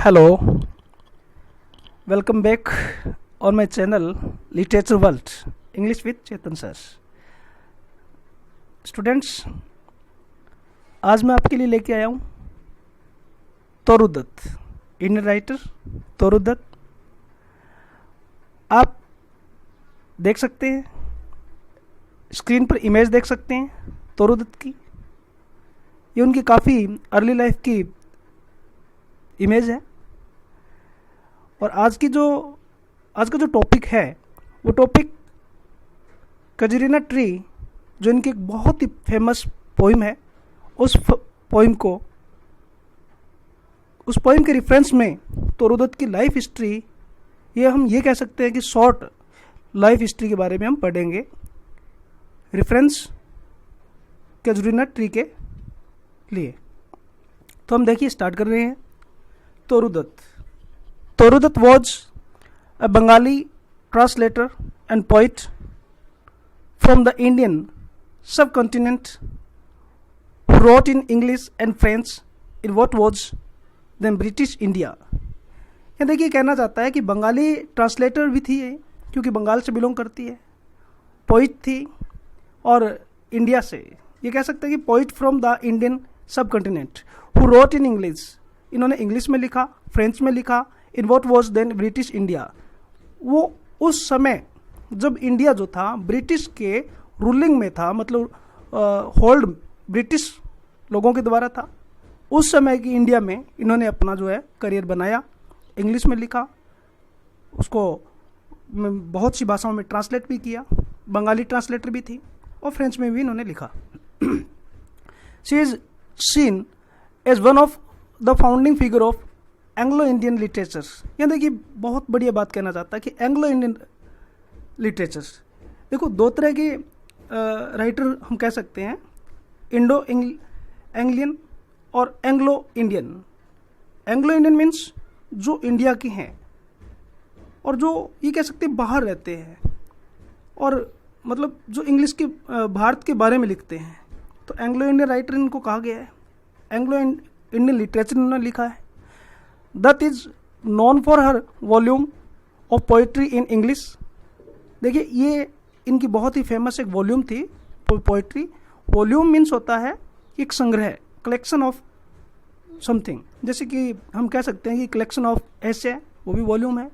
Hello, welcome back on my channel Literature World English with Chetan sir. Students, आज मैं आपके लिए लेके आया हूँ तोरू दत्त, इंडियन राइटर तोरू दत्त। आप देख सकते हैं, स्क्रीन पर इमेज देख सकते हैं तोरू दत्त की। ये उनकी काफ़ी अर्ली लाइफ की इमेज है। और आज का जो टॉपिक है वो टॉपिक कजरीना ट्री, जो इनकी एक बहुत ही फेमस पोइम है, उस पोइम के रेफरेंस में तोरू दत्त की लाइफ हिस्ट्री, हम ये कह सकते हैं कि शॉर्ट लाइफ हिस्ट्री के बारे में हम पढ़ेंगे, रेफरेंस कजरीना ट्री के लिए। तो हम देखिए स्टार्ट कर रहे हैं। तोरू Dutt was a Bengali translator and poet from the Indian subcontinent who wrote in English and French in what was then British India। ये देखिए कहना चाहता है कि बंगाली ट्रांसलेटर भी थी ये, क्योंकि बंगाल से बिलोंग करती है, पोइट थी और इंडिया से, ये कह सकते हैं कि poet from the Indian subcontinent who wrote in English. इन्होंने इंग्लिश में लिखा, फ्रेंच में लिखा, in what was then British India. वो उस समय जब इंडिया जो था ब्रिटिश के रूलिंग में था, मतलब होल्ड ब्रिटिश लोगों के द्वारा था, उस समय की इंडिया में इन्होंने अपना जो है करियर बनाया। इंग्लिश में लिखा, उसको बहुत सी भाषाओं में ट्रांसलेट भी किया, बंगाली ट्रांसलेटर भी थी और फ्रेंच में भी इन्होंने लिखा। She is seen as one of the founding figure of Anglo Indian literature. यहाँ देखिए बहुत बढ़िया बात कहना चाहता है कि एंग्लो इंडियन लिटरेचर, देखो दो तरह के राइटर हम कह सकते हैं, इंडो एंग्लियन और Anglo Indian. Anglo Indian means जो इंडिया के हैं और जो ये कह सकते हैं बाहर रहते हैं, और मतलब जो इंग्लिश के भारत के बारे में लिखते हैं, तो एंग्लो इंडियन राइटर इनको कहा गया है। एंग्लो इंडियन लिटरेचर इन्होंने लिखा है। Dutt is known for her volume of poetry in English. देखिए ये इनकी बहुत ही फेमस एक वॉल्यूम थी पोइट्री। वॉल्यूम मीन्स होता है एक संग्रह, कलेक्शन ऑफ समथिंग, जैसे कि हम कह सकते हैं कि कलेक्शन ऑफ ऐसे, वो भी वॉल्यूम है,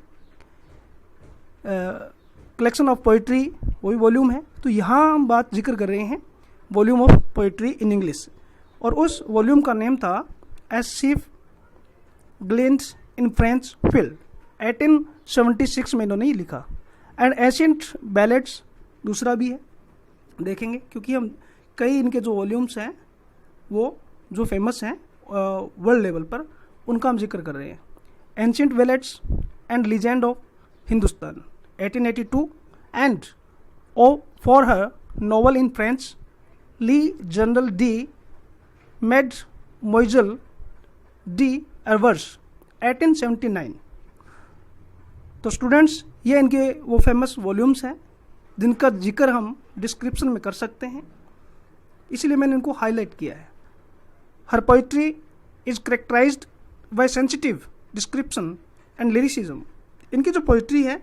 कलेक्शन ऑफ पोइट्री वो भी वॉल्यूम है। तो यहाँ हम बात जिक्र कर रहे हैं volume of poetry in English, और उस वॉल्यूम का नेम था as sheaf glimpse in French field. 1876 में इन्होंने ही लिखा। एंड एशियंट बैलेट्स दूसरा भी है, देखेंगे, क्योंकि हम कई इनके जो वॉल्यूम्स हैं वो जो फेमस हैं वर्ल्ड लेवल पर, उनका हम जिक्र कर रहे हैं। Ancient ballads and legend of Hindustan 1882, and ओ for her novel in French Le Journal de Mademoiselle de Arvers 1879। तो स्टूडेंट्स, ये इनके वो फेमस वॉल्यूम्स हैं जिनका जिक्र हम डिस्क्रिप्शन में कर सकते हैं, इसलिए मैंने इनको हाईलाइट किया है। Her poetry is characterised by sensitive description and lyricism. इनकी जो पोइट्री है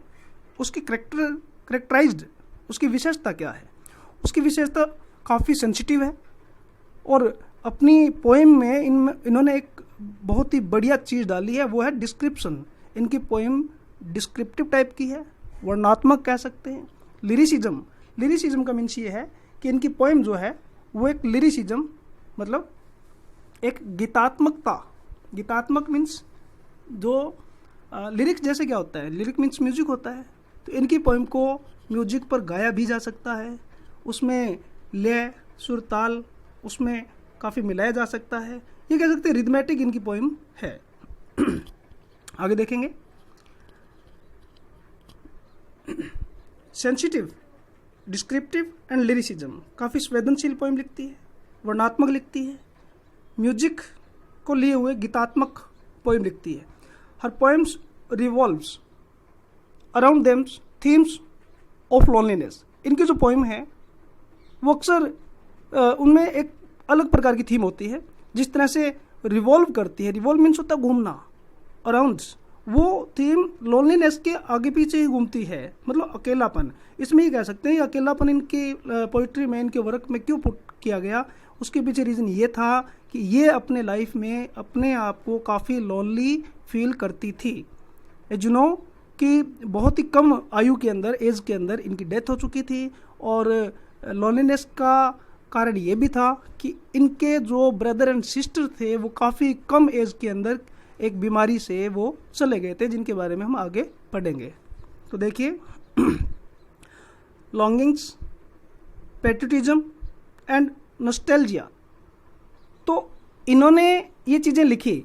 उसकी करेक्टराइज्ड, उसकी विशेषता क्या है? उसकी विशेषता काफ़ी सेंसिटिव है, और अपनी पोएम में इन्होंने एक बहुत ही बढ़िया चीज़ डाली है, वो है डिस्क्रिप्शन। इनकी पोएम डिस्क्रिप्टिव टाइप की है, वर्णनात्मक कह सकते हैं। लिरिसिज्म का मीन्स ये है कि इनकी पोएम जो है वो एक लिरिसिज्म, मतलब एक गीतात्मक मीन्स जो लिरिक्स जैसे क्या होता है, लिरिक मीन्स म्यूजिक होता है, तो इनकी पोएम को म्यूजिक पर गाया भी जा सकता है, उसमें लय सुर ताल उसमें काफ़ी मिलाया जा सकता है, ये कह सकते हैं रिदमेटिक इनकी पोएम है। आगे देखेंगे। सेंसिटिव, डिस्क्रिप्टिव एंड लिरिसिज्म, काफ़ी संवेदनशील पोएम लिखती है, वर्णात्मक लिखती है, म्यूजिक को लिए हुए गीतात्मक पोएम लिखती है। Her poems revolves around them themes of loneliness. इनकी जो पोएम है वो अक्सर उनमें एक अलग प्रकार की थीम होती है, जिस तरह से रिवॉल्व करती है। रिवॉल्व मीन्स होता है घूमना, अराउंड, वो थीम लोनलीनेस के आगे पीछे ही घूमती है, मतलब अकेलापन। इसमें ही कह सकते हैं अकेलापन इनकी पोइट्री में, इनके वर्क में क्यों पुट किया गया, उसके पीछे रीज़न ये था कि ये अपने लाइफ में अपने आप को काफ़ी लोनली फील करती थी। एज यू नो कि बहुत ही कम आयु के अंदर, एज के अंदर इनकी डेथ हो चुकी थी, और लोनलीनेस का कारण ये भी था कि इनके जो ब्रदर एंड सिस्टर थे वो काफ़ी कम एज के अंदर एक बीमारी से वो चले गए थे, जिनके बारे में हम आगे पढ़ेंगे। तो देखिए, लॉन्गिंग्स, पैट्रियोटिज्म एंड नॉस्टैल्जिया, तो इन्होंने ये चीज़ें लिखी।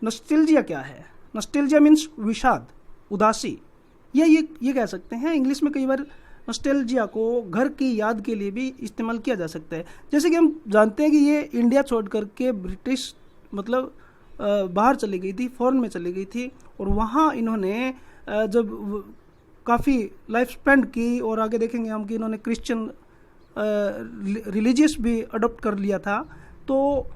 नॉस्टैल्जिया क्या है? नॉस्टैल्जिया मीन्स विषाद, उदासी, या ये कह सकते हैं इंग्लिश में कई बार नॉस्टैल्जिया को घर की याद के लिए भी इस्तेमाल किया जा सकता है। जैसे कि हम जानते हैं कि ये इंडिया छोड़ करके ब्रिटिश मतलब बाहर चली गई थी, फॉरेन में चली गई थी, और वहाँ इन्होंने जब काफ़ी लाइफ स्पेंड की, और आगे देखेंगे हम कि इन्होंने क्रिश्चियन रिलीजियस भी अडॉप्ट कर लिया था, तो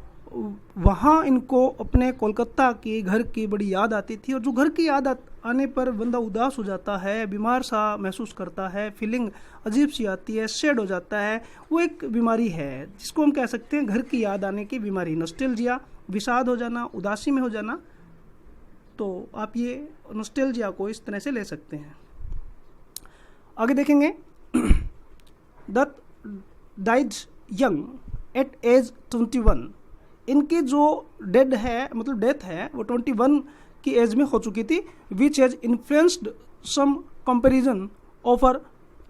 वहाँ इनको अपने कोलकाता की घर की बड़ी याद आती थी। और जो घर की याद आने पर बंदा उदास हो जाता है, बीमार सा महसूस करता है, फीलिंग अजीब सी आती है, सैड हो जाता है, वो एक बीमारी है जिसको हम कह सकते हैं घर की याद आने की बीमारी, नॉस्टैल्जिया, विषाद हो जाना, उदासी में हो जाना। तो आप ये नॉस्टैल्जिया को इस तरह से ले सकते हैं। आगे देखेंगे, Dutt died young at age 21। इनकी जो डेड है, मतलब डेथ है, वो 21 की एज में हो चुकी थी, which has influenced some comparison offer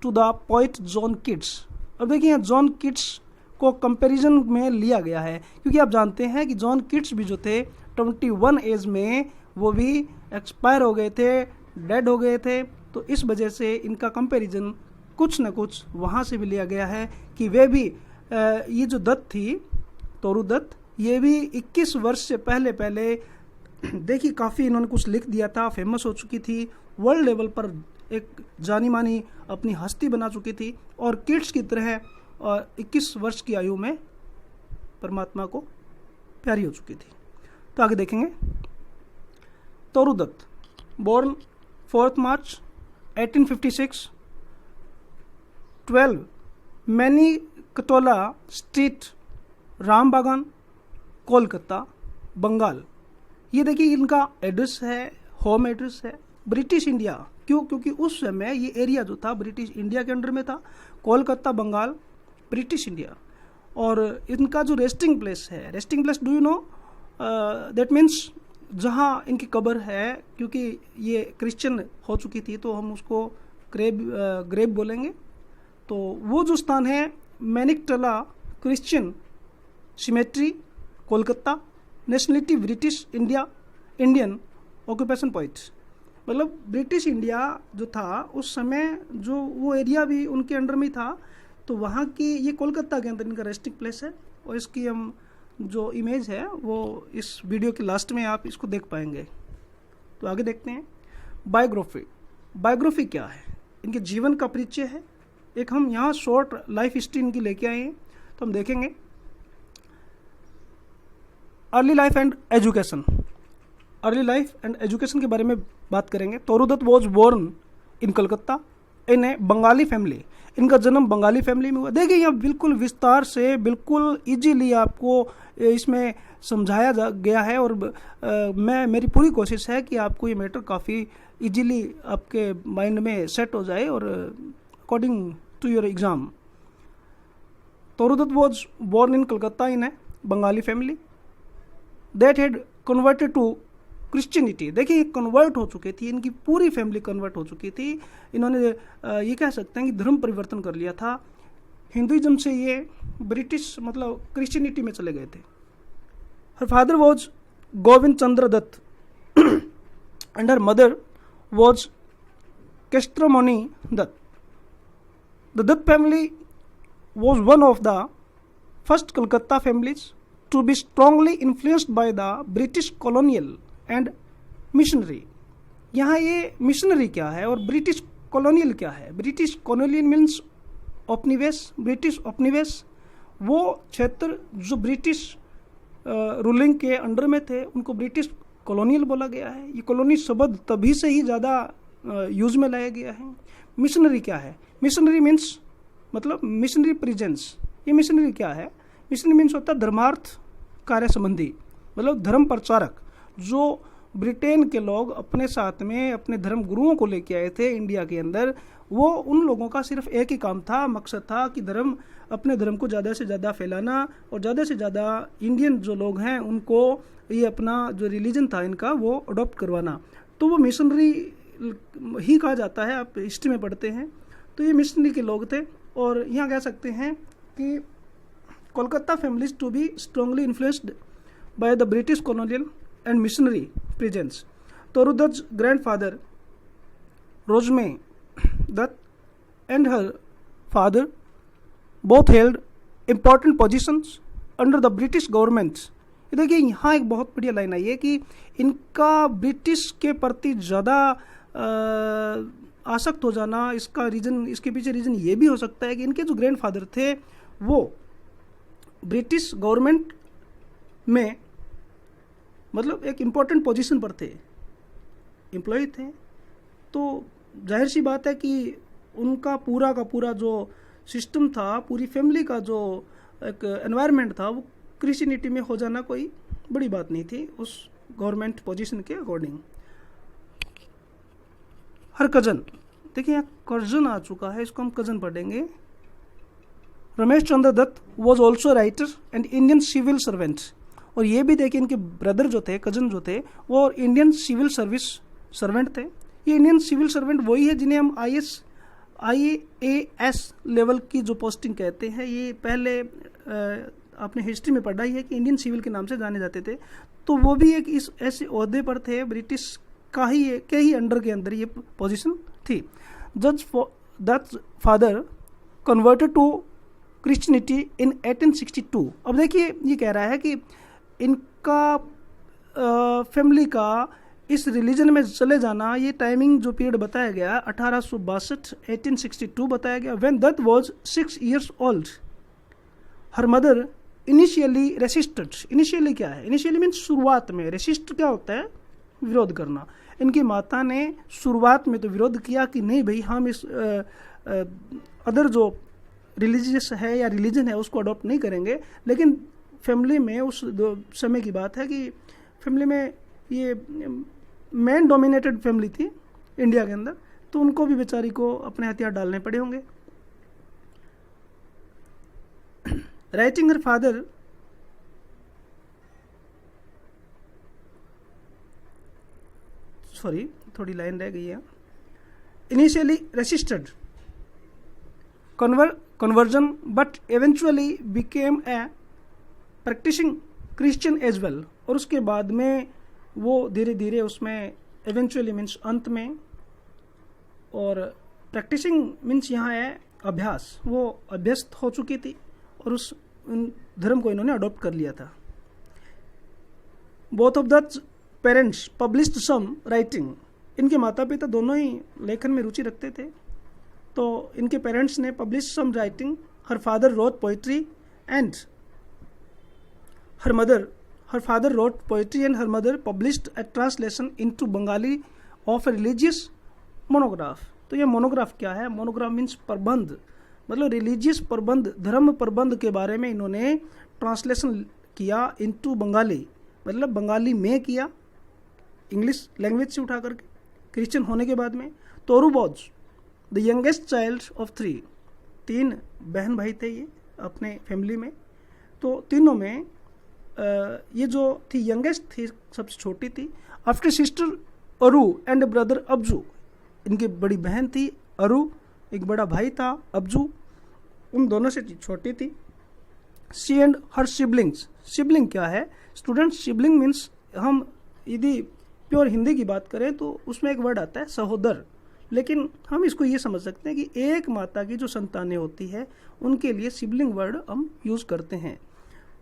to the poet John Keats. अब देखिए, जॉन कीट्स को कंपैरिजन में लिया गया है, क्योंकि आप जानते हैं कि जॉन कीट्स भी जो थे 21 एज में वो भी एक्सपायर हो गए थे, डेड हो गए थे। तो इस वजह से इनका कंपैरिजन कुछ न कुछ वहाँ से भी लिया गया है कि वे भी ये जो दत्त थी, तोरू दत्त, ये भी 21 वर्ष से पहले देखिए काफ़ी इन्होंने कुछ लिख दिया था, फेमस हो चुकी थी, वर्ल्ड लेवल पर एक जानी मानी अपनी हस्ती बना चुकी थी, और किड्स की तरह 21 वर्ष की आयु में परमात्मा को प्यारी हो चुकी थी। तो आगे देखेंगे, तोरू दत्त, बोर्न 4 मार्च 1856, 12 मैनी कटोला स्ट्रीट, राम बागान, कोलकाता, बंगाल। ये देखिए इनका एड्रेस है, होम एड्रेस है, ब्रिटिश इंडिया। क्यों? क्योंकि उस समय ये एरिया जो था ब्रिटिश इंडिया के अंडर में था, कोलकाता, बंगाल, ब्रिटिश इंडिया। और इनका जो रेस्टिंग प्लेस है, resting place do you know, that means जहाँ इनकी कब्र है, क्योंकि ये क्रिश्चियन हो चुकी थी तो हम उसको ग्रेव बोलेंगे। तो वो जो स्थान है, Maniktala Christian cemetery, Kolkata, nationality British India, Indian, occupation point, मतलब ब्रिटिश इंडिया जो था उस समय, जो वो एरिया भी उनके अंडर में था, तो वहाँ की, ये कोलकाता के अंदर इनका रेस्टिंग प्लेस है। और इसकी हम जो इमेज है वो इस वीडियो के लास्ट में आप इसको देख पाएंगे। तो आगे देखते हैं, बायोग्राफी। बायोग्राफी क्या है? इनके जीवन का परिचय है। एक हम यहाँ शॉर्ट लाइफ हिस्ट्री इनकी लेके आए हैं, तो हम देखेंगे early life and education. Early life and education के बारे में बात करेंगे। Toru Dutt was born in Calcutta in a Bengali family. इनका जन्म बंगाली फैमिली में हुआ। देखिए यहाँ बिल्कुल विस्तार से, बिल्कुल इजीली आपको इसमें समझाया गया है, और मेरी पूरी कोशिश है कि आपको ये मैटर काफ़ी इजीली आपके माइंड में सेट हो जाए और according to your exam. Toru Dutt was born in Calcutta in a Bengali family that had converted to Christianity. देखिए कन्वर्ट हो चुकी थी, इनकी पूरी फैमिली कन्वर्ट हो चुकी थी। इन्होंने ये कह सकते हैं कि धर्म परिवर्तन कर लिया था। हिंदुइज्म से ये ब्रिटिश मतलब क्रिश्चियनिटी में चले गए थे। Her father was Govind Chandra Dutt and her mother was Kshetramoni Dutt. The Dutt family was one of the first Calcutta families to be strongly influenced by the British colonial and missionary। यहाँ ये मिशनरी क्या है और ब्रिटिश कॉलोनियल क्या है? ब्रिटिश कॉलोनियल मीन्स उपनिवेश, British उपनिवेश, वो क्षेत्र जो ब्रिटिश रूलिंग के अंडर में थे उनको ब्रिटिश कॉलोनियल बोला गया है। ये कॉलोनी शब्द तभी से ही ज़्यादा यूज में लाया गया है। मिशनरी क्या है? मिशनरी मीन्स मतलब मिशनरी प्रेजेंस। ये मिशनरी क्या है? मिशनरी मीन्स होता है धर्मार्थ कार्य संबंधी, मतलब धर्म प्रचारक। जो ब्रिटेन के लोग अपने साथ में अपने धर्म गुरुओं को लेके आए थे इंडिया के अंदर, वो उन लोगों का सिर्फ एक ही काम था, मकसद था कि अपने धर्म को ज़्यादा से ज़्यादा फैलाना और ज़्यादा से ज़्यादा इंडियन जो लोग हैं उनको ये अपना जो रिलीजन था इनका वो अडॉप्ट करवाना। तो वो मिशनरी ही कहा जाता है, आप हिस्ट्री में पढ़ते हैं। तो ये मिशनरी के लोग थे। और यहाँ कह सकते हैं कि Kolkata families to be strongly influenced by the British colonial and machinery presence. तोरुदत्त's grandfather रोजमे Dutt and her father both held important positions under the British government। ये देखिए यहाँ एक बहुत बढ़िया लाइन आई है कि इनका ब्रिटिश के प्रति ज़्यादा आसक्त हो जाना, इसका रीज़न, इसके पीछे रीज़न ये भी हो सकता है कि इनके जो ग्रैंडफादर थे वो ब्रिटिश गवर्नमेंट में मतलब एक इम्पॉर्टेंट पोजीशन पर थे, एम्प्लॉय थे। तो जाहिर सी बात है कि उनका पूरा का पूरा जो सिस्टम था, पूरी फैमिली का जो एक एनवायरनमेंट था, वो क्रिश्चियनिटी में हो जाना कोई बड़ी बात नहीं थी उस गवर्नमेंट पोजीशन के अकॉर्डिंग। हर कजन, देखिए यहाँ कजन आ चुका है, इसको हम कजन पढ़ेंगे। Ramesh Chandra Dutt was also writer and Indian civil servant. और ये भी देखिए इनके ब्रदर जो थे, कजन जो थे, वो इंडियन सिविल सर्विस सर्वेंट थे। ये इंडियन सिविल सर्वेंट वही है जिन्हें हम IAS लेवल की जो पोस्टिंग कहते हैं। ये पहले आपने हिस्ट्री में पढ़ा ही है कि इंडियन सिविल के नाम से जाने जाते थे। तो वो भी एक इस ऐसे ओहदे पर थे, ब्रिटिश का ही के ही अंडर के अंदर ये पोजीशन थी। जज Dutt father converted to Christianity in 1862। अब देखिए ये कह रहा है कि इनका फैमिली का इस रिलीजन में चले जाना, ये टाइमिंग जो पीरियड बताया गया 1862 1862 बताया गया। When Dutt was 6 years old her mother initially resisted. Initially क्या है? इनिशियली मीन्स शुरुआत में। रेसिस्ट क्या होता है? विरोध करना। इनकी माता ने शुरुआत में तो विरोध किया कि नहीं भाई, हम इस अदर जो रिलीजियस है या रिलीजन है उसको अडॉप्ट नहीं करेंगे। लेकिन फैमिली में उस समय की बात है कि फैमिली में ये मैन डोमिनेटेड फैमिली थी इंडिया के अंदर, तो उनको भी बेचारी को अपने हथियार डालने पड़े होंगे। राइटिंग हर फादर सॉरी थोड़ी लाइन रह गई है। Initially resisted conversion but eventually became a practicing Christian as well। और उसके बाद में वो धीरे धीरे उसमें eventually मीन्स अंत में, और practicing मीन्स यहाँ है अभ्यास, वो अभ्यस्त हो चुकी थी और उस धर्म को इन्होंने अडॉप्ट कर लिया था। Both of the parents published some writing. इनके माता पिता दोनों ही लेखन में रुचि रखते थे। तो इनके पेरेंट्स ने publish some writing. Her father wrote poetry and her father wrote poetry and her mother published a translation into Bengali of a religious monograph. तो ये मोनोग्राफ क्या है? मोनोग्राफ मीन्स प्रबंध, मतलब रिलीजियस प्रबंध, धर्म प्रबंध के बारे में इन्होंने ट्रांसलेशन किया इनटू बंगाली, मतलब बंगाली में किया, इंग्लिश लैंग्वेज से उठा करके, क्रिश्चियन होने के बाद में। तोरू बोज द यंगेस्ट चाइल्ड ऑफ 3। 3 बहन भाई थे ये अपने फैमिली में। तो तीनों में ये जो थी यंगेस्ट थी, सबसे छोटी थी। आफ्टर सिस्टर अरू एंड ब्रदर अब्जू, इनकी बड़ी बहन थी अरू, एक बड़ा भाई था अब्जू, उन दोनों से छोटी थी। सी एंड हर सिबलिंग्स। सिबलिंग क्या है स्टूडेंट? सिबलिंग मीन्स हम यदि प्योर हिंदी की बात करें तो उसमें एक वर्ड आता है सहोदर, लेकिन हम इसको ये समझ सकते हैं कि एक माता की जो संतानें होती है उनके लिए सिबलिंग वर्ड हम यूज करते हैं।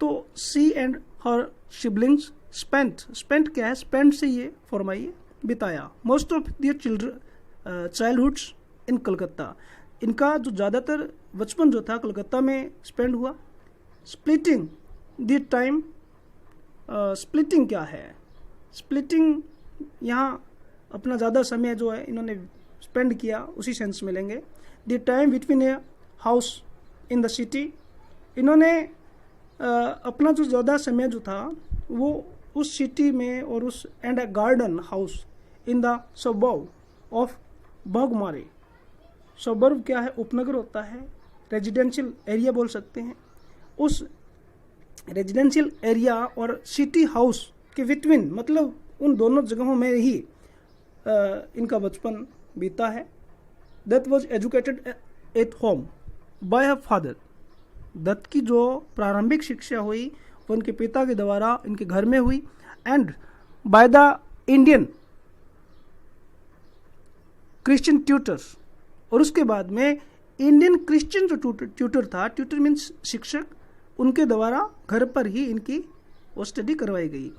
तो सी एंड हर सिबलिंग्स स्पेंट क्या है? स्पेंट से ये फॉर्म आई है, बिताया। Most of their children childhoods इन कलकत्ता। इनका जो ज़्यादातर बचपन जो था कलकत्ता में स्पेंड हुआ। स्प्लिटिंग द टाइम, स्प्लिटिंग क्या है? स्प्लिटिंग यहाँ अपना ज़्यादा समय जो है इन्होंने स्पेंड किया उसी सेंस में लेंगे। The time between a house in the city, इन्होंने अपना जो ज़्यादा समय जो था वो उस सिटी में और उस and a garden house in the suburb of Baghmari. Suburb क्या है? उपनगर होता है, रेजिडेंशियल एरिया बोल सकते हैं। उस रेजिडेंशियल एरिया और सिटी हाउस के बिटवीन, मतलब उन दोनों जगहों में ही इनका बचपन बीता है। Dutt was educated at home by her father. Dutt की जो प्रारंभिक शिक्षा हुई वो उनके पिता के द्वारा इनके घर में हुई, and by the Indian Christian tutors. और उसके बाद में इंडियन क्रिश्चियन जो ट्यूटर था, ट्यूटर मीन्स शिक्षक, उनके द्वारा घर पर ही इनकी वो स्टडी करवाई गई,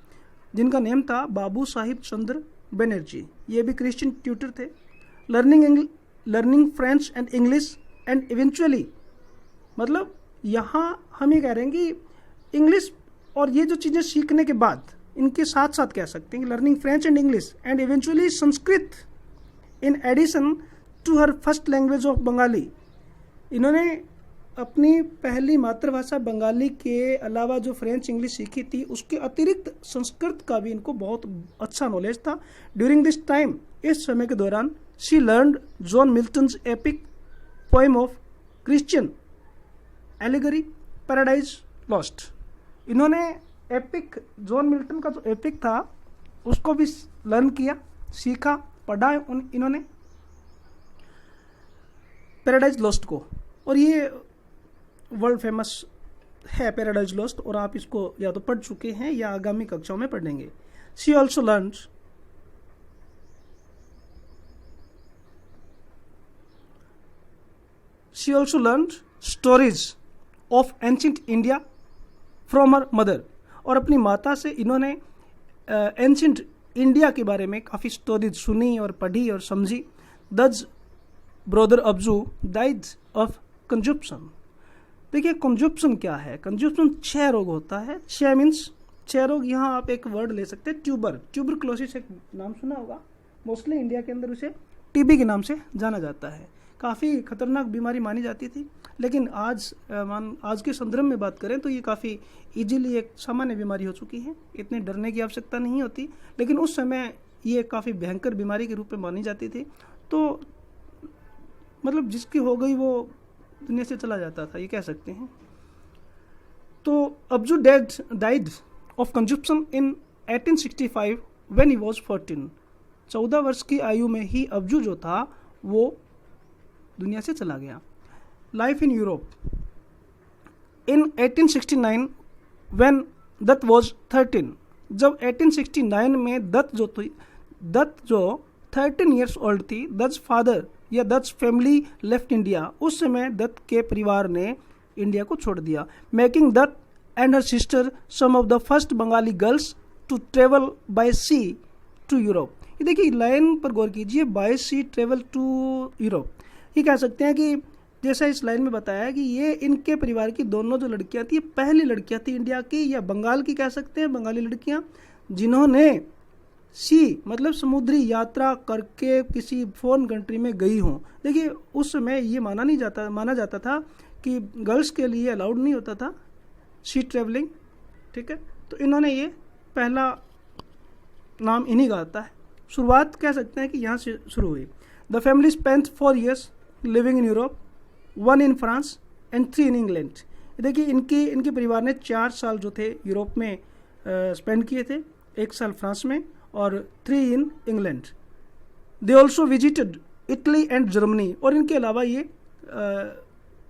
जिनका नेम था बाबू साहिब चंद्र बनर्जी। ये भी क्रिश्चियन ट्यूटर थे। Learning French and English and eventually, मतलब यहाँ हम ये कह रहे हैं कि इंग्लिश और ये जो चीज़ें सीखने के बाद इनके साथ साथ कह सकते हैं कि learning French and English and eventually Sanskrit in addition to her first language of Bengali. इन्होंने अपनी पहली मातृभाषा बंगाली के अलावा जो फ्रेंच इंग्लिश सीखी थी उसके अतिरिक्त संस्कृत का भी इनको बहुत अच्छा नॉलेज था। ड्यूरिंग दिस टाइम, इस समय के दौरान, she learned John Milton's epic poem of Christian allegory paradise lost. इन्होंने एपिक, जॉन मिल्टन का जो एपिक था उसको भी लर्न किया, सीखा, पढ़ा इन्होंने पैराडाइज लॉस्ट को, और ये वर्ल्ड फेमस है पैराडाइज लॉस्ट, और आप इसको या तो पढ़ चुके हैं या आगामी कक्षाओं में पढ़ेंगे। She also learned stories of ancient India from her mother. और अपनी माता से इन्होंने एंशिएंट इंडिया के बारे में काफ़ी स्टोरीज सुनी और पढ़ी और समझी। दज ब्रदर अब्जू डाइड ऑफ कंजप्शन। देखिए कंजप्शन क्या है? कंजप्शन क्षय रोग होता है। क्षय मीन्स क्षय रोग, यहाँ आप एक वर्ड ले सकते हैं ट्यूबरक्लोसिस, एक नाम सुना होगा। मोस्टली इंडिया के अंदर उसे टीबी के नाम से जाना जाता है। काफ़ी खतरनाक बीमारी मानी जाती थी, लेकिन आज के संदर्भ में बात करें तो ये काफ़ी इजीली एक सामान्य बीमारी हो चुकी है, इतने डरने की आवश्यकता नहीं होती। लेकिन उस समय ये काफ़ी भयंकर बीमारी के रूप में मानी जाती थी। तो मतलब जिसकी हो गई वो दुनिया से चला जाता था, ये कह सकते हैं। तो Abju died of consumption in 1865 when he was 14। 14 वर्ष की आयु में ही अब्जू जो था वो दुनिया से चला गया। Life in Europe in 1869 when Dutt was 13। जब 1869 में दत्त जो 13 ईयर्स ओल्ड थी, दत्त फादर या दत्त फैमिली लेफ्ट इंडिया। उस समय दत्त के परिवार ने इंडिया को छोड़ दिया, making Dutt and her sister some of the first Bengali girls to travel by sea to Europe. ये देखिए लाइन पर गौर कीजिए, by sea travel to Europe. ये कह सकते हैं कि जैसा इस लाइन में बताया है कि ये इनके परिवार की दोनों जो लड़कियां थी, पहली लड़कियां थी इंडिया की या बंगाल की कह सकते हैं, बंगाली लड़कियां जिन्होंने सी मतलब समुद्री यात्रा करके किसी फॉरेन कंट्री में गई हों। देखिए उस समय ये माना जाता था कि गर्ल्स के लिए अलाउड नहीं होता था सी ट्रेवलिंग, ठीक है। तो इन्होंने ये पहला नाम इन्हीं का आता है। शुरुआत कह सकते हैं कि यहाँ से शुरू हुई। The family spent 4 years living in Europe, 1 in France and 3 in England. देखिए इनके परिवार ने 4 साल जो थे यूरोप में स्पेंड किए थे, 1 साल फ्रांस में और 3 in England. They also visited Italy and Germany, और इनके अलावा ये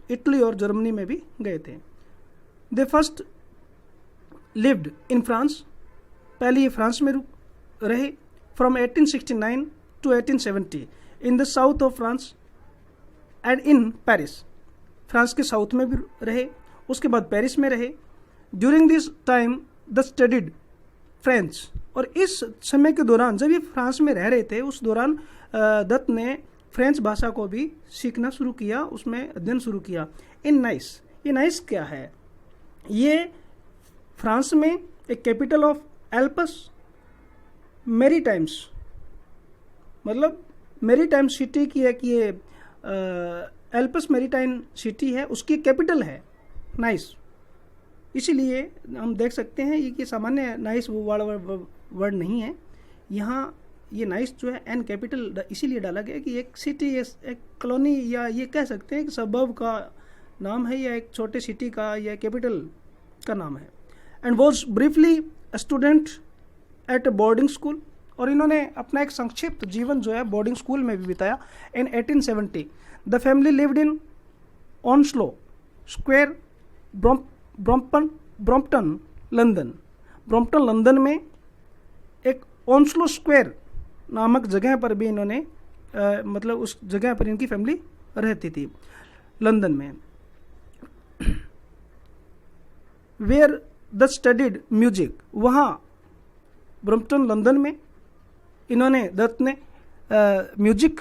इटली और जर्मनी में भी गए थे। दे फर्स्ट लिव्ड इन फ्रांस, पहले ये फ्रांस में रहे from 1869 to 1870 in the south of France and in Paris. France के साउथ में भी रहे, उसके बाद पेरिस में रहे। During this time the studied French, और इस समय के दौरान जब ये फ्रांस में रह रहे थे उस दौरान दत्त ने फ्रेंच भाषा को भी सीखना शुरू किया, उसमें अध्ययन शुरू किया। इन नाइस, ये नाइस क्या है? ये फ्रांस में एक कैपिटल ऑफ एल्पस मेरी टाइम्स, मतलब मेरी टाइम सिटी की एक ये एल्पस मेरीटाइन सिटी है, उसकी कैपिटल है नाइस। इसीलिए हम देख सकते हैं ये कि सामान्य नाइस वो वर्ड नहीं है, यहाँ ये नाइस जो है एन कैपिटल इसीलिए डाला गया कि एक सिटी, एक कॉलोनी, या ये कह सकते हैं कि सबब का नाम है, या एक छोटे सिटी का या कैपिटल का नाम है। And was briefly student at boarding school, और इन्होंने अपना एक संक्षिप्त जीवन जो है बोर्डिंग स्कूल में भी बिताया। In 1870 the family lived in Onslow Square, Brompton London. Brompton London में एक ऑनस्लो स्क्वायर नामक जगह पर भी इन्होंने मतलब उस जगह पर इनकी फैमिली रहती थी लंदन में। वेयर द स्टडीड म्यूजिक, वहाँ ब्रॉम्पटन लंदन में इन्होंने दत्त ने म्यूजिक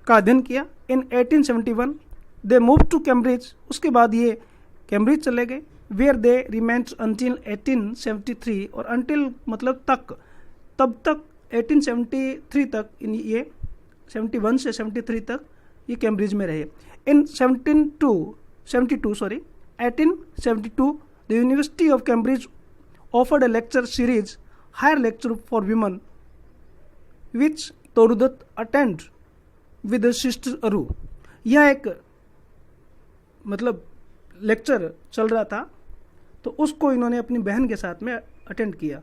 का अध्ययन किया। इन 1871 दे मूव टू कैम्ब्रिज, उसके बाद ये कैम्ब्रिज चले गए। वेयर दे रिमेन्ड अंटिल 1873, और अंटिल मतलब तक, तब तक 1873 तक ये 71 से 73 तक ये कैम्ब्रिज में रहे। इन 1872 the university of Cambridge offered a lecture series, higher lecture for women, which तोरुदत्त attend with her sister अरु। यह एक मतलब लेक्चर चल रहा था, तो उसको इन्होंने अपनी बहन के साथ में अटेंड किया।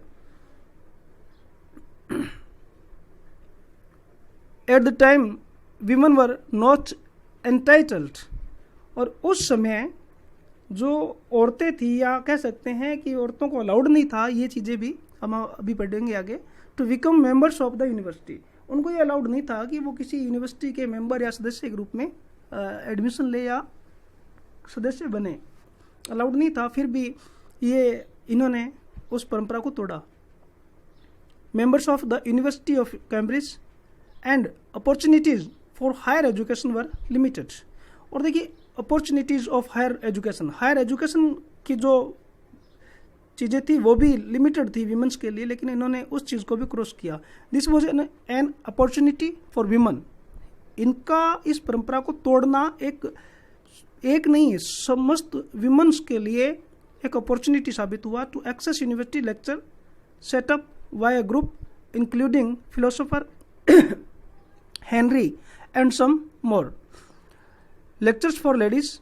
At the time women were not entitled, और उस समय जो औरतें थी, या कह सकते हैं कि औरतों को अलाउड नहीं था, ये चीज़ें भी हम अभी पढ़ेंगे आगे, to become members of the university. उनको ये अलाउड नहीं था कि वो किसी यूनिवर्सिटी के मेंबर या सदस्य के रूप में एडमिशन ले या सदस्य बने, अलाउड नहीं था। फिर भी ये इन्होंने उस परंपरा को तोड़ा। Members of the university of Cambridge and opportunities for higher education were limited. और देखिए अपॉर्चुनिटीज ऑफ हायर एजुकेशन की जो चीज़ें थी वो भी लिमिटेड थी वीमेंस के लिए, लेकिन इन्होंने उस चीज़ को भी क्रॉस किया। This was an opportunity for women. इनका इस परंपरा को तोड़ना एक नहीं, समस्त वीमेंस के लिए एक अपॉर्चुनिटी साबित हुआ to access university lecture setup by a group including philosopher Henry and some more. Lectures for ladies,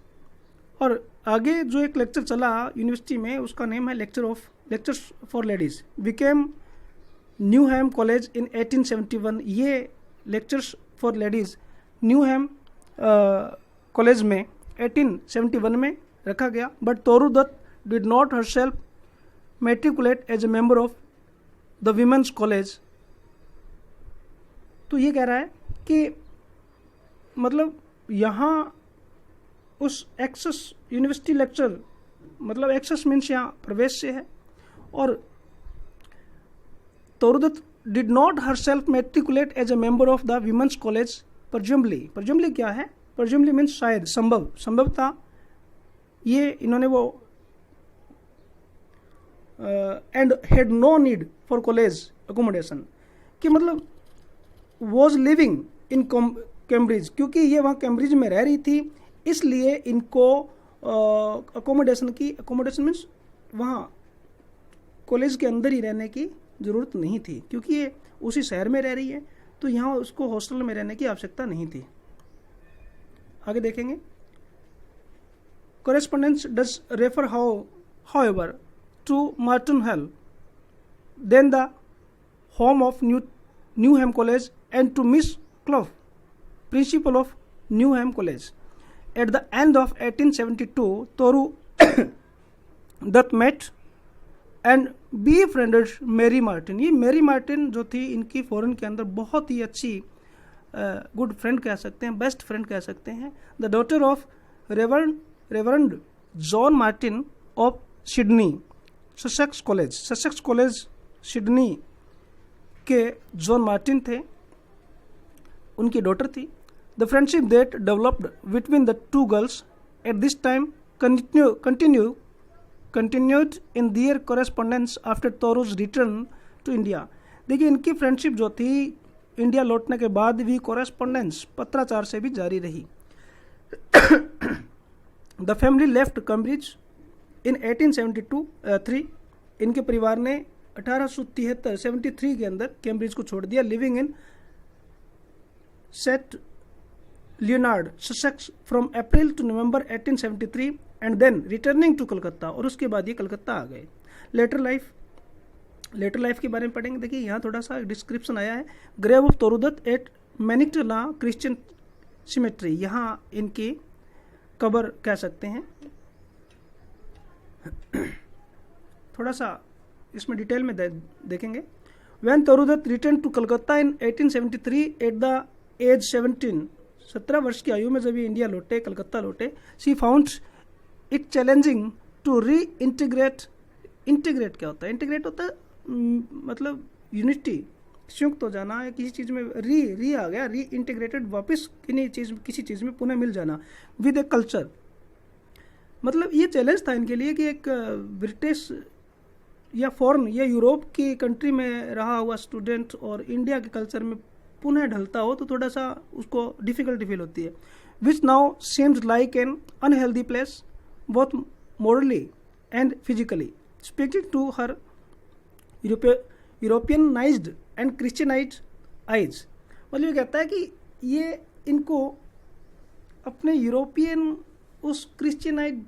और आगे जो एक लेक्चर चला यूनिवर्सिटी में उसका नेम है lectures for ladies, became Newnham college in 1871। ये lectures for ladies Newnham college में 1871 में रखा गया। But Toru Dutt did not herself matriculate as a member of the women's college. तो ये कह रहा है कि मतलब यहाँ उस एक्सेस यूनिवर्सिटी लेक्चर, मतलब एक्सेस मीन्स यहाँ प्रवेश से है, और Toru Dutt did not herself matriculate as a member of the women's college presumably क्या है, प्रज्युमली मीन्स शायद, संभवतः ये इन्होंने वो and had no need for college accommodation, कि मतलब वॉज लिविंग इन कैम्ब्रिज, क्योंकि ये वहाँ कैम्ब्रिज में रह रही थी, इसलिए इनको अकोमोडेशन मीन्स वहाँ कॉलेज के अंदर ही रहने की ज़रूरत नहीं थी, क्योंकि ये उसी शहर में रह रही है, तो यहाँ उसको हॉस्टल में रहने की आवश्यकता नहीं थी। आगे देखेंगे। Correspondence does refer however to Martin Hall, then the home of Newham College, and to Miss Clough, principal of Newham College. At the end of 1872, Toru Dutt met and befriended Mary Martin. ये मेरी Martin जो थी इनकी foreign के अंदर बहुत ही अच्छी good friend कह सकते हैं, बेस्ट फ्रेंड कह सकते हैं। The daughter of reverend John Martin of Sydney, Sussex college Sydney के जॉन मार्टिन थे, उनकी डॉटर थी। The friendship that developed between the two girls at this time continued in their correspondence after Toru's return to India. देखिए इनकी friendship जो थी India लौटने के बाद भी कोरेस्पोंडेंस पत्राचार से भी जारी रही। द फैमिली लेफ्ट कैम्ब्रिज इन 1873। इनके परिवार ने 1873 के अंदर कैम्ब्रिज को छोड़ दिया। Living in set Leonard Sussex from April to November 1873 and then returning to Calcutta, और उसके बाद ये कलकत्ता आ गए। लेटर लाइफ के बारे में पढ़ेंगे। देखिए यहाँ थोड़ा सा डिस्क्रिप्शन आया है। Grave of Toru Dutt at Maniktala Christian cemetery, यहाँ इनकी कब्र कह सकते हैं। थोड़ा सा इसमें डिटेल में देखेंगे। When Toru Dutt return to Calcutta in 1873 at the age 17 वर्ष की आयु में जब ये इंडिया लौटे, कलकत्ता लौटे, she found it challenging to reintegrate क्या होता है? इंटीग्रेट होता है मतलब यूनिटी, संयुक्त हो जाना है किसी चीज़ में। री आ गया, री इंटीग्रेटेड, वापस किसी चीज़ में पुनः मिल जाना विद ए कल्चर। मतलब ये चैलेंज था इनके लिए कि एक ब्रिटिश या फॉरेन या यूरोप की कंट्री में रहा हुआ स्टूडेंट और इंडिया के कल्चर में पुनः ढलता हो तो थोड़ा सा उसको डिफिकल्टी फील होती है। Which now seems like an unhealthy place both morally and physically, speaking to her Europeanised and Christianised eyes. मतलब ये कहता है कि ये इनको अपने यूरोपियन उस क्रिश्चियनाइज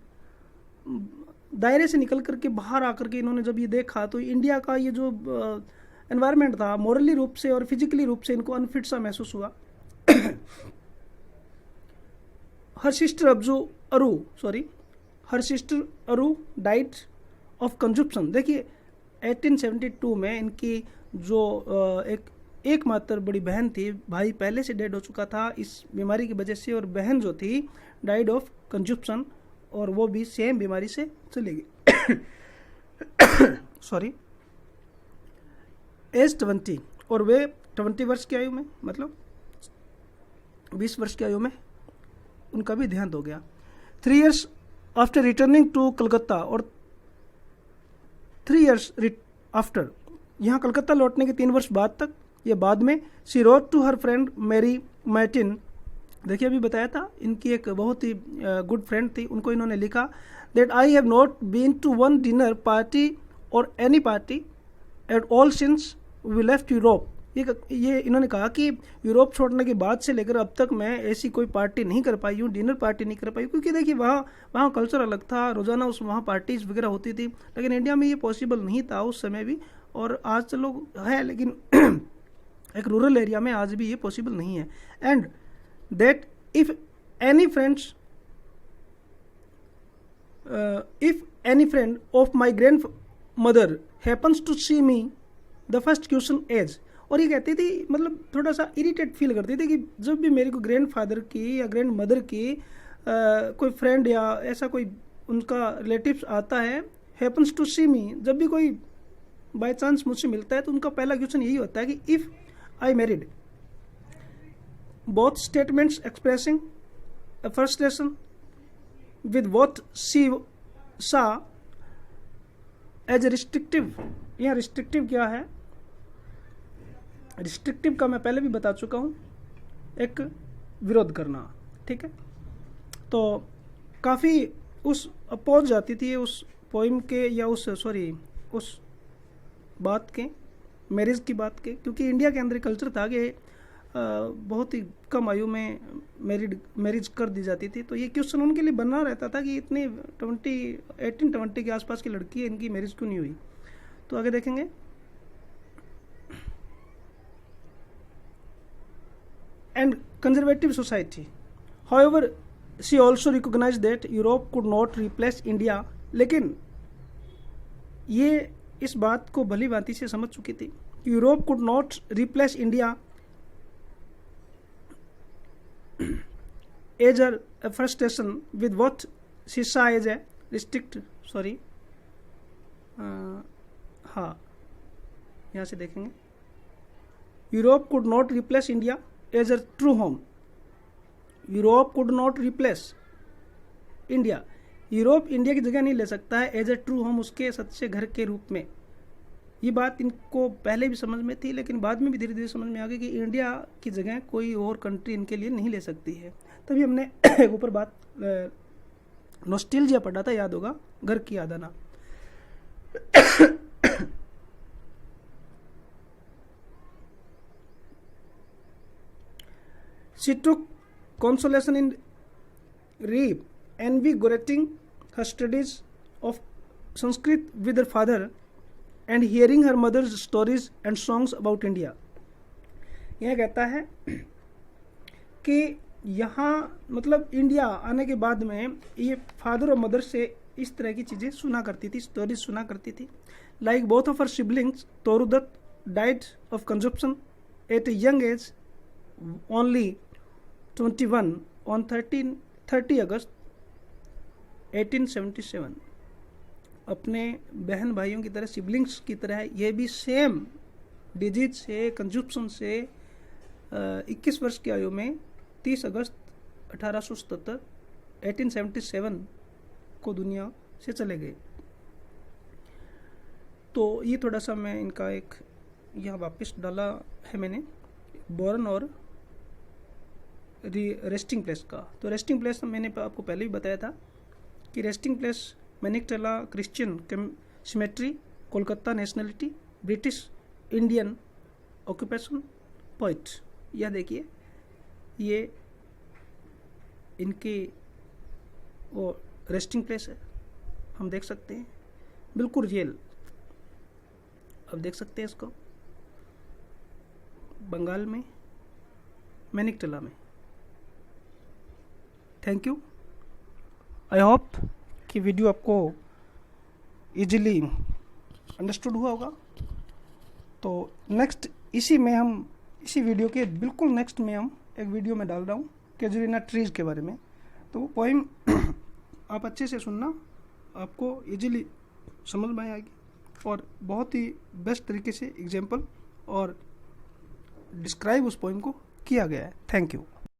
दायरे से निकल करके बाहर आकर के इन्होंने जब ये देखा तो इंडिया का ये जो एनवायरनमेंट था मॉरली रूप से और फिजिकली रूप से इनको अनफिट सा महसूस हुआ। हर सिस्टर अरू डाइट ऑफ कंजप्शन। देखिए 1872 में इनकी जो एकमात्र बड़ी बहन थी, भाई पहले से डेड हो चुका था इस बीमारी की वजह से, और बहन जो थी डाइड ऑफ कंजप्शन, और वो भी सेम बीमारी से चली गई। सॉरी, एज 20, और वे 20 वर्ष की आयु में, मतलब 20 वर्ष की आयु में उनका भी देहांत हो गया। 3 years after returning to Calcutta, और 3 years आफ्टर, यहाँ कलकत्ता लौटने के 3 वर्ष बाद तक, ये बाद में, she wrote to her friend Mary Martin. देखिए अभी बताया था इनकी एक बहुत ही गुड फ्रेंड थी, उनको इन्होंने लिखा that I have not been to one dinner party or any party at all since we left Europe. ये इन्होंने कहा कि यूरोप छोड़ने के बाद से लेकर अब तक मैं ऐसी कोई पार्टी नहीं कर पाई हूँ, डिनर पार्टी नहीं कर पाई, क्योंकि देखिए वहाँ कल्चर अलग था, रोज़ाना वहाँ पार्टीज वगैरह होती थी, लेकिन इंडिया में ये पॉसिबल नहीं था उस समय भी, और आज तो लोग है, लेकिन एक रूरल एरिया में आज भी ये पॉसिबल नहीं है। And that if any friend of my grandmother happens to see me the first question as. और ये कहती थी, मतलब थोड़ा सा इरिटेट फील करती थी कि जब भी मेरे को ग्रैंड फादर की या ग्रैंड मदर की कोई फ्रेंड या ऐसा कोई उनका रिलेटिव्स आता है, हैपन्स टू सी मी, जब भी कोई बाय चांस मुझसे मिलता है तो उनका पहला क्वेश्चन यही होता है कि if I married. Both statements expressing a frustration with what she saw as a restrictive। यहाँ restrictive क्या है? restrictive का मैं पहले भी बता चुका हूँ, एक विरोध करना, ठीक है। तो काफ़ी उस अपोज जाती थी उस पोइम के या उस बात के, मैरिज की बात के, क्योंकि इंडिया के अंदर कल्चर था कि बहुत ही कम आयु में मैरिज कर दी जाती थी। तो ये क्वेश्चन उनके लिए बना रहता था कि इतनी 1820 के आसपास की लड़की है, इनकी मैरिज क्यों नहीं हुई। तो आगे देखेंगे। And conservative society, however she also recognise that Europe could not replace India. लेकिन ये इस बात को भली भांति से समझ चुकी थी कि Europe could not replace India as a frustration with what she saw as a restrict, हाँ यहाँ से देखेंगे। Europe could not replace India as a true home. Europe could not replace India, Europe India की जगह नहीं ले सकता है एज ए ट्रू होम, उसके सच्चे घर के रूप में। ये बात इनको पहले भी समझ में थी, लेकिन बाद में भी धीरे धीरे समझ में आ गई कि इंडिया की जगह कोई और कंट्री इनके लिए नहीं ले सकती है। तभी हमने एक ऊपर बात नॉस्टैल्जिया पढ़ा था, याद होगा, घर की याद आना। She took consolation in reinvigorating her studies of Sanskrit with her father and hearing her mother's stories and songs about India. यह कहता है कि यहाँ मतलब इंडिया आने के बाद में ये फादर और मदर से इस तरह की चीज़ें सुना करती थी, स्टोरीज सुना करती थी। Like both of her siblings, Toru Dutt died of consumption at a young age only 21 on 30 August 1877। अपने बहन भाइयों की तरह, सिबलिंग्स की तरह ये भी सेम डिजीज से, कंजप्शन से 21 वर्ष की आयु में 30 अगस्त 1877 1877 को दुनिया से चले गए। तो ये थोड़ा सा मैं इनका एक यहाँ वापस डाला है मैंने, बॉर्न और रेस्टिंग प्लेस का। तो रेस्टिंग प्लेस मैंने आपको पहले भी बताया था कि resting place Maniktala Christian cemetery, Kolkata nationality, British Indian occupation, point. यह देखिए, ये इनकी वो रेस्टिंग प्लेस है, हम देख सकते हैं, बिल्कुल रियल। अब देख सकते हैं इसको, बंगाल में, मैनिकटला में। Thank you. आई होप कि वीडियो आपको इजीली अंडरस्टूड हुआ होगा। तो नेक्स्ट इसी वीडियो के बिल्कुल नेक्स्ट में हम एक वीडियो में डाल रहा हूँ कैजुरिना ट्रीज के बारे में। तो वो पोइम आप अच्छे से सुनना, आपको इजीली समझ में आएगी और बहुत ही बेस्ट तरीके से एग्जाम्पल और डिस्क्राइब उस पोइम को किया गया है। Thank you.